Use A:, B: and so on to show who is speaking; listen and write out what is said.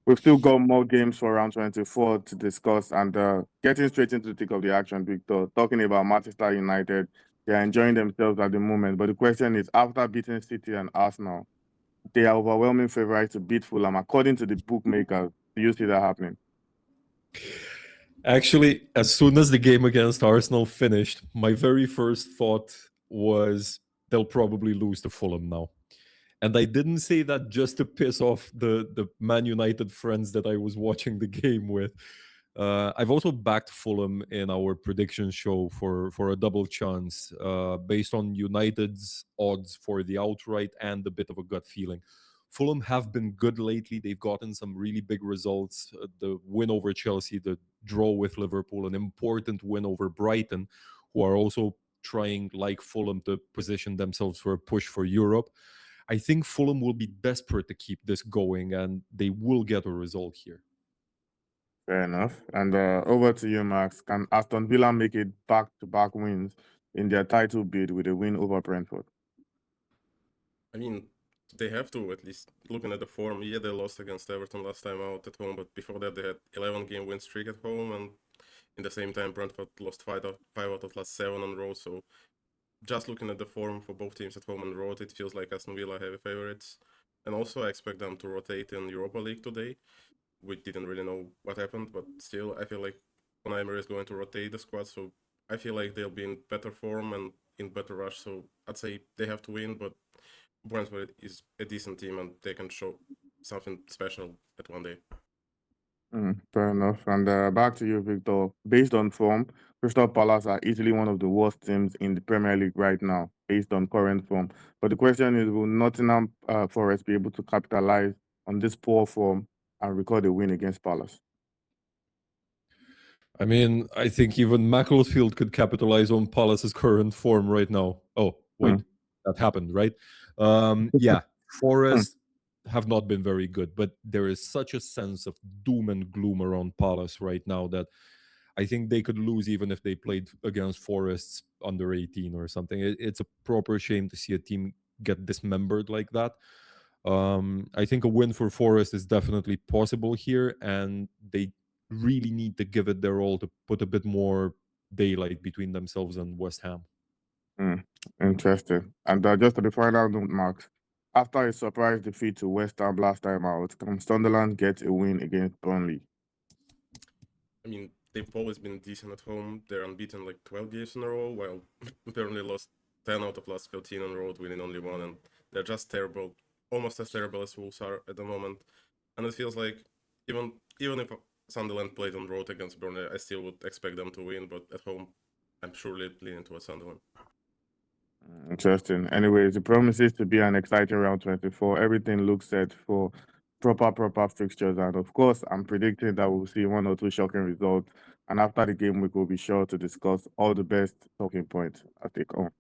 A: We've still got more games for round 24 to discuss, and getting straight into the thick of the action, Victor, talking about Manchester United. They're enjoying themselves at the moment, but the question is, after beating City and Arsenal, they are overwhelming favorites to beat Fulham, according to the bookmakers. Do you see that happening?
B: Actually, as soon as the game against Arsenal finished, my very first thought was they'll probably lose to Fulham now. And I didn't say that just to piss off the Man United friends that I was watching the game with. I've also backed Fulham in our prediction show for a double chance based on United's odds for the outright and a bit of a gut feeling. Fulham have been good lately. They've gotten some really big results. The win over Chelsea, the draw with Liverpool, an important win over Brighton, who are also trying, like Fulham, to position themselves for a push for Europe. I think Fulham will be desperate to keep this going, and they will get a result here.
A: Fair enough. And over to you, Max. Can Aston Villa make it back-to-back wins in their title bid with a win over Brentford?
C: I mean, they have to, at least looking at the form. Yeah, they lost against Everton last time out at home, but before that they had 11-game win streak at home, and in the same time Brentford lost five out of last 7 on the road. So just looking at the form for both teams at home and road, it feels like Aston Villa heavy favorites. And also I expect them to rotate in Europa League today. We didn't really know what happened, but still I feel like Unai Emery is going to rotate the squad, so I feel like they'll be in better form and in better rush. So I'd say they have to win, but Brentford is a decent team and they can show something special at one day.
A: Fair enough. And back to you, Victor. Based on form, Crystal Palace are easily one of the worst teams in the Premier League right now, based on current form. But the question is, will Nottingham Forest be able to capitalize on this poor form and record a win against Palace?
B: I mean, I think even Macclesfield could capitalize on Palace's current form right now. Oh, wait, that happened, right? Yeah, Forest have not been very good, but there is such a sense of doom and gloom around Palace right now that I think they could lose even if they played against Forests under 18 or something. It's a proper shame to see a team get dismembered like that. I think a win for Forest is definitely possible here, and they really need to give it their all to put a bit more daylight between themselves and West Ham.
A: Interesting. And just to the final note, Max, after a surprise defeat to West Ham last time out, can Sunderland get a win against Burnley?
C: I mean, they've always been decent at home. They're unbeaten like 12 games in a row, while Burnley lost 10 out of last 13 on the road, winning only 1, and they're just terrible, almost as terrible as Wolves are at the moment. And it feels like even if Sunderland played on the road against Burnley, I still would expect them to win, but at home, I'm surely leaning towards Sunderland.
A: Interesting. Anyways, it promises to be an exciting round 24. Everything looks set for proper fixtures. And of course, I'm predicting that we'll see 1 or 2 shocking results. And after the game week, we'll be sure to discuss all the best talking points as they come.